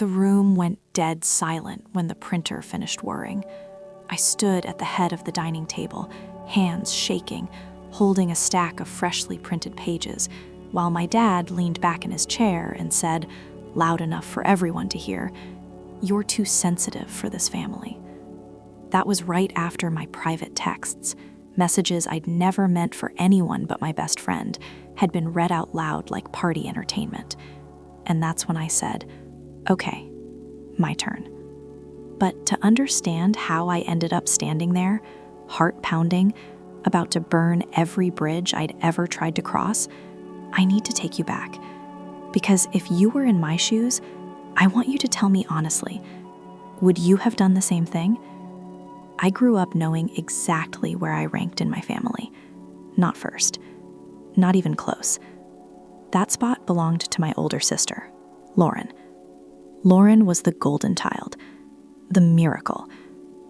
The room went dead silent when the printer finished whirring. I stood at the head of the dining table, hands shaking, holding a stack of freshly printed pages, while my dad leaned back in his chair and said, loud enough for everyone to hear, "You're too sensitive for this family." That was right after my private texts, messages I'd never meant for anyone but my best friend, had been read out loud like party entertainment. And that's when I said, okay, my turn. But to understand how I ended up standing there, heart pounding, about to burn every bridge I'd ever tried to cross, I need to take you back. Because if you were in my shoes, I want you to tell me honestly, would you have done the same thing? I grew up knowing exactly where I ranked in my family. Not first. Not even close. That spot belonged to my older sister, Lauren. Lauren was the golden child, the miracle,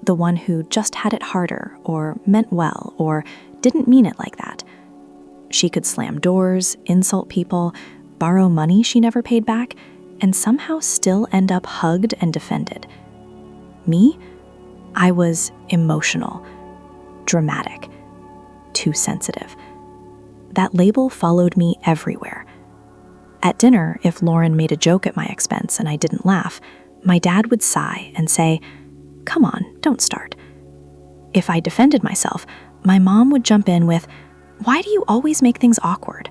the one who just had it harder or meant well or didn't mean it like that. She could slam doors, insult people, borrow money she never paid back, and somehow still end up hugged and defended. Me? I was emotional, dramatic, too sensitive. That label followed me everywhere. At dinner, if Lauren made a joke at my expense and I didn't laugh, my dad would sigh and say, "Come on, don't start." If I defended myself, my mom would jump in with, "Why do you always make things awkward?"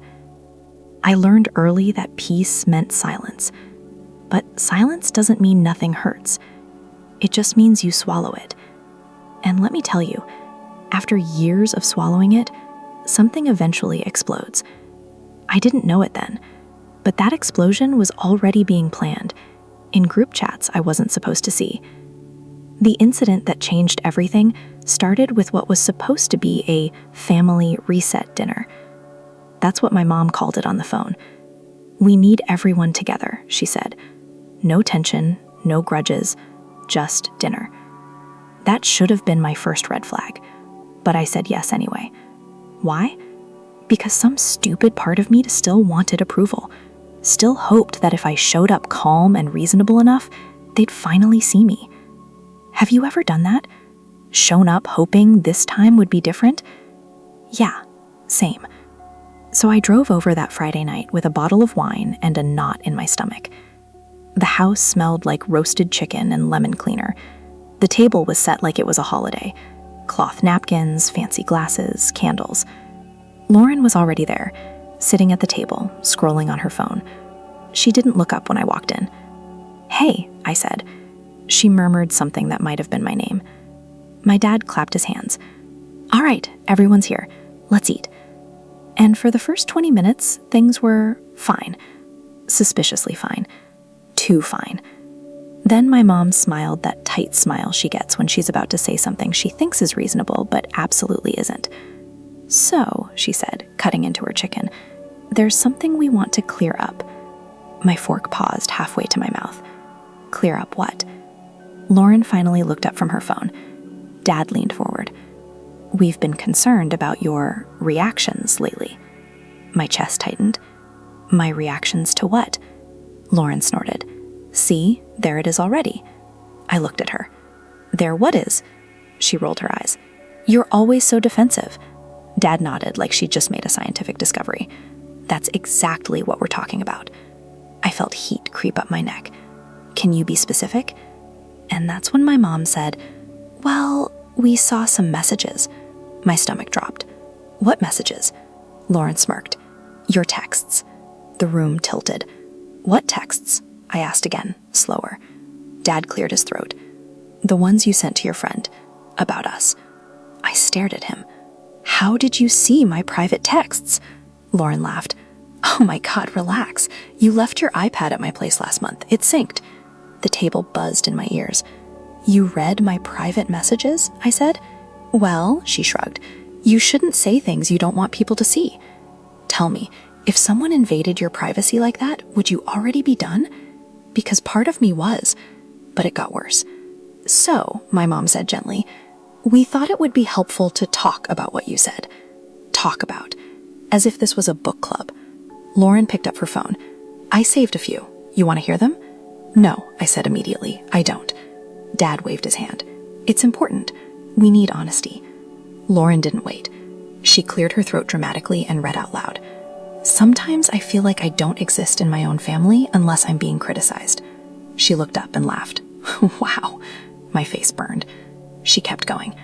I learned early that peace meant silence. But silence doesn't mean nothing hurts. It just means you swallow it. And let me tell you, after years of swallowing it, something eventually explodes. I didn't know it then, but that explosion was already being planned in group chats I wasn't supposed to see. The incident that changed everything started with what was supposed to be a family reset dinner. That's what my mom called it on the phone. "We need everyone together," she said. "No tension, no grudges, just dinner." That should have been my first red flag, but I said yes anyway. Why? Because some stupid part of me still wanted approval, still hoped that if I showed up calm and reasonable enough, they'd finally see me. Have you ever done that? Shown up hoping this time would be different? Yeah, same. So I drove over that Friday night with a bottle of wine and a knot in my stomach. The house smelled like roasted chicken and lemon cleaner. The table was set like it was a holiday. Cloth napkins, fancy glasses, candles. Lauren was already there, sitting at the table, scrolling on her phone. She didn't look up when I walked in. "Hey," I said. She murmured something that might have been my name. My dad clapped his hands. "All right, everyone's here. Let's eat." And for the first 20 minutes, things were fine. Suspiciously fine. Too fine. Then my mom smiled that tight smile she gets when she's about to say something she thinks is reasonable, but absolutely isn't. "So," she said, cutting into her chicken, "there's something we want to clear up." My fork paused halfway to my mouth. Clear up what? Lauren finally looked up from her phone. Dad leaned forward. "We've been concerned about your reactions lately." My chest tightened. My reactions to what? Lauren snorted. "See, there it is already." I looked at her. "There what is?" She rolled her eyes. "You're always so defensive." Dad nodded like she'd just made a scientific discovery. "That's exactly what we're talking about." I felt heat creep up my neck. "Can you be specific?" And that's when my mom said, "Well, we saw some messages." My stomach dropped. "What messages?" Lauren smirked. "Your texts." The room tilted. "What texts?" I asked again, slower. Dad cleared his throat. "The ones you sent to your friend. About us." I stared at him. "How did you see my private texts?" Lauren laughed. "Oh my God, relax. You left your iPad at my place last month. It synced." The table buzzed in my ears. "You read my private messages?" I said. "Well," she shrugged, "you shouldn't say things you don't want people to see." Tell me, if someone invaded your privacy like that, would you already be done? Because part of me was, but it got worse. "So," my mom said gently, "we thought it would be helpful to talk about what you said." Talk about. As if this was a book club. Lauren picked up her phone. "I saved a few. You want to hear them?" No, I said immediately, I don't. Dad waved his hand. It's important. We need honesty. Lauren didn't wait. She cleared her throat dramatically and read out loud. Sometimes I feel like I don't exist in my own family unless I'm being criticized. She looked up and laughed. Wow. My face burned. She kept going.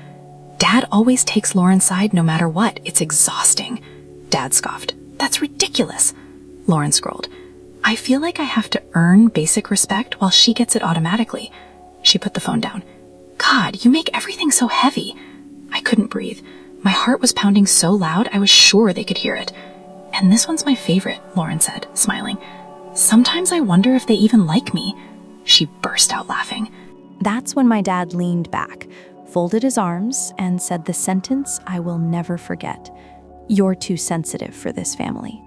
Dad always takes Lauren's side no matter what. It's exhausting. Dad scoffed. That's ridiculous. Lauren scrolled. I feel like I have to earn basic respect while she gets it automatically. She put the phone down. God, you make everything so heavy. I couldn't breathe. My heart was pounding so loud I was sure they could hear it. And this one's my favorite, Lauren said, smiling. Sometimes I wonder if they even like me. She burst out laughing. That's when my dad leaned back, folded his arms, and said the sentence I will never forget. You're too sensitive for this family.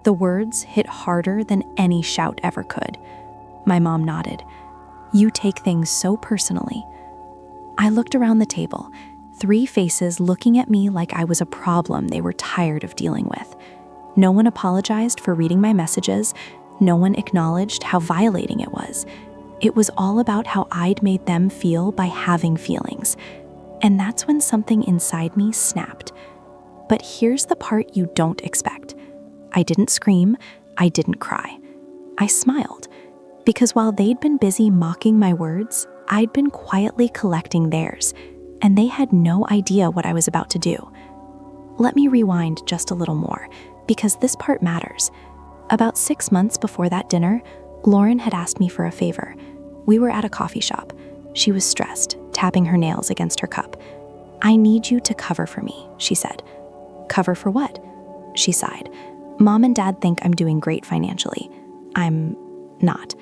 The words hit harder than any shout ever could. My mom nodded. You take things so personally. I looked around the table, 3 faces looking at me like I was a problem they were tired of dealing with. No one apologized for reading my messages. No one acknowledged how violating it was. It was all about how I'd made them feel by having feelings. And that's when something inside me snapped. But here's the part you don't expect. I didn't scream. I didn't cry. I smiled. Because while they'd been busy mocking my words, I'd been quietly collecting theirs. And they had no idea what I was about to do. Let me rewind just a little more, because this part matters. About 6 months before that dinner, Lauren had asked me for a favor. We were at a coffee shop. She was stressed, tapping her nails against her cup. I need you to cover for me, she said. Cover for what? She sighed. Mom and Dad think I'm doing great financially. I'm not.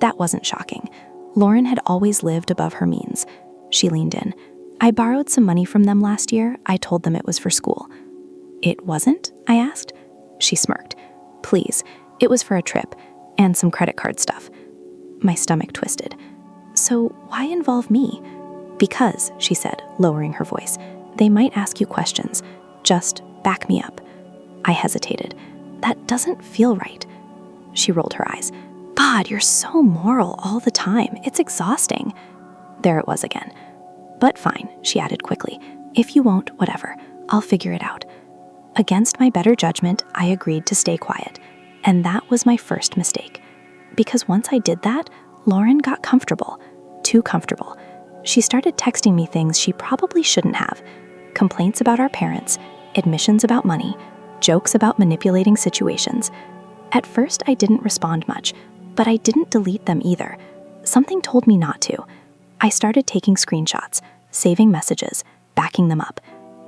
That wasn't shocking. Lauren had always lived above her means. She leaned in. I borrowed some money from them last year. I told them it was for school. It wasn't? I asked. She smirked. Please, it was for a trip and some credit card stuff. My stomach twisted. So why involve me? Because, she said, lowering her voice, they might ask you questions. Just back me up. I hesitated. That doesn't feel right. She rolled her eyes. God, you're so moral all the time. It's exhausting. There it was again. But fine, she added quickly. If you won't, whatever. I'll figure it out. Against my better judgment, I agreed to stay quiet. And that was my first mistake. Because once I did that, Lauren got comfortable. Too comfortable. She started texting me things she probably shouldn't have. Complaints about our parents, admissions about money, jokes about manipulating situations. At first, I didn't respond much, but I didn't delete them either. Something told me not to. I started taking screenshots, saving messages, backing them up.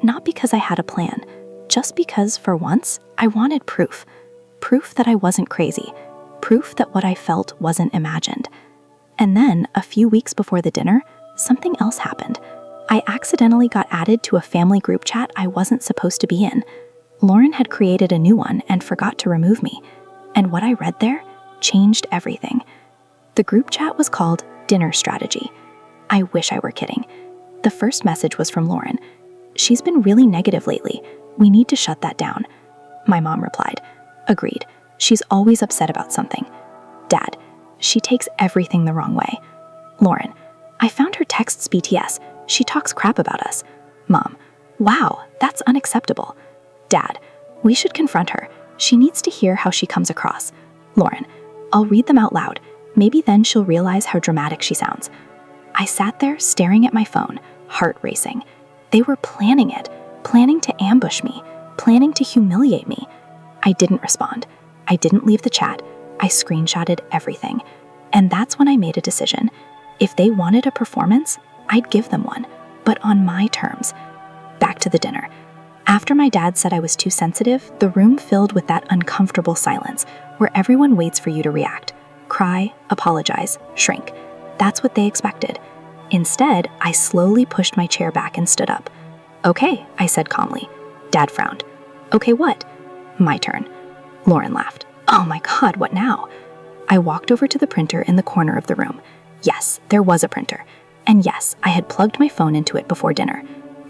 Not because I had a plan, just because, for once, I wanted proof. Proof that I wasn't crazy. Proof that what I felt wasn't imagined. And then, a few weeks before the dinner, something else happened. I accidentally got added to a family group chat I wasn't supposed to be in. Lauren had created a new one and forgot to remove me. And what I read there changed everything. The group chat was called Dinner Strategy. I wish I were kidding. The first message was from Lauren. She's been really negative lately. We need to shut that down. My mom replied. Agreed. She's always upset about something. Dad, she takes everything the wrong way. Lauren, I found her texts BTS. She talks crap about us. Mom, wow, that's unacceptable. Dad, we should confront her. She needs to hear how she comes across. Lauren, I'll read them out loud. Maybe then she'll realize how dramatic she sounds. I sat there staring at my phone, heart racing. They were planning it, planning to ambush me, planning to humiliate me. I didn't respond. I didn't leave the chat. I screenshotted everything. And that's when I made a decision. If they wanted a performance, I'd give them one, but on my terms. Back to the dinner. After my dad said I was too sensitive, the room filled with that uncomfortable silence where everyone waits for you to react. Cry, apologize, shrink. That's what they expected. Instead, I slowly pushed my chair back and stood up. Okay, I said calmly. Dad frowned. Okay, what? My turn. Lauren laughed. Oh my God, what now? I walked over to the printer in the corner of the room. Yes, there was a printer. And yes, I had plugged my phone into it before dinner.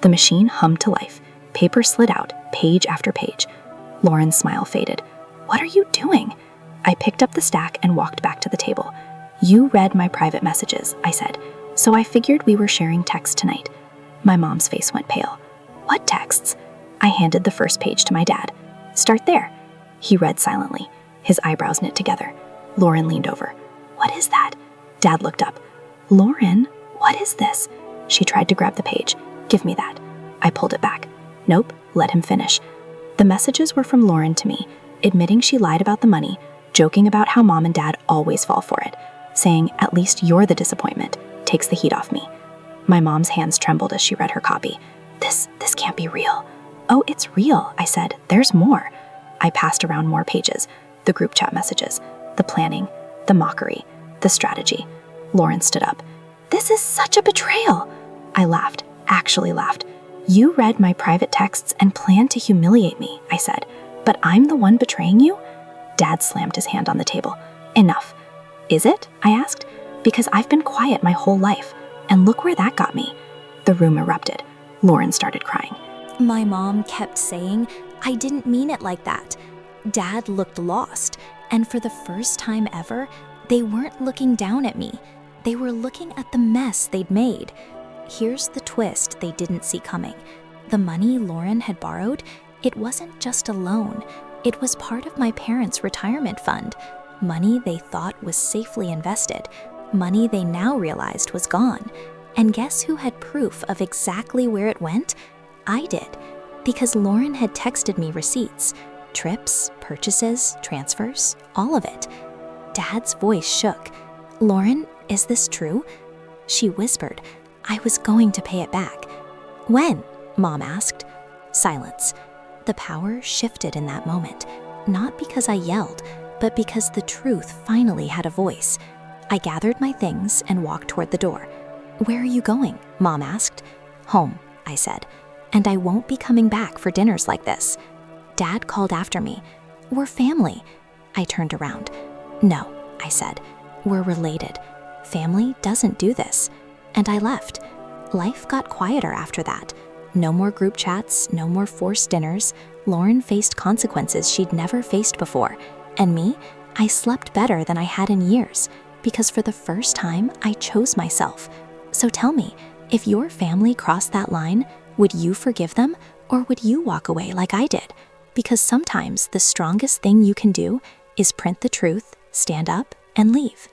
The machine hummed to life. Paper slid out, page after page. Lauren's smile faded. What are you doing? I picked up the stack and walked back to the table. "You read my private messages," I said, "so I figured we were sharing texts tonight." My mom's face went pale. "What texts?" I handed the first page to my dad. "Start there." He read silently, his eyebrows knit together. Lauren leaned over. "What is that?" Dad looked up. "Lauren, what is this?" She tried to grab the page. "Give me that." I pulled it back. "Nope, let him finish." The messages were from Lauren to me, admitting she lied about the money, joking about how Mom and Dad always fall for it, saying, "At least you're the disappointment," takes the heat off me. My mom's hands trembled as she read her copy. This can't be real." "Oh, it's real," I said. "There's more." I passed around more pages, the group chat messages, the planning, the mockery, the strategy. Lauren stood up. "This is such a betrayal." I laughed, actually laughed. "You read my private texts and planned to humiliate me," I said. "But I'm the one betraying you?" Dad slammed his hand on the table. "Enough." "Is it?" I asked. "Because I've been quiet my whole life, and look where that got me." The room erupted. Lauren started crying. My mom kept saying, "I didn't mean it like that." Dad looked lost, and for the first time ever, they weren't looking down at me. They were looking at the mess they'd made. Here's the twist they didn't see coming. The money Lauren had borrowed, it wasn't just a loan. It was part of my parents' retirement fund. Money they thought was safely invested. Money they now realized was gone. And guess who had proof of exactly where it went? I did. Because Lauren had texted me receipts. Trips, purchases, transfers, all of it. Dad's voice shook. "Lauren, is this true?" She whispered, "I was going to pay it back." "When?" Mom asked. Silence. The power shifted in that moment, not because I yelled, but because the truth finally had a voice. I gathered my things and walked toward the door. "Where are you going?" Mom asked. "Home," I said, "and I won't be coming back for dinners like this." Dad called after me. "We're family." I turned around. "No," I said, "we're related. Family doesn't do this." And I left. Life got quieter after that. No more group chats, no more forced dinners. Lauren faced consequences she'd never faced before. And me, I slept better than I had in years, because for the first time, I chose myself. So tell me, if your family crossed that line, would you forgive them, or would you walk away like I did? Because sometimes the strongest thing you can do is print the truth, stand up, and leave.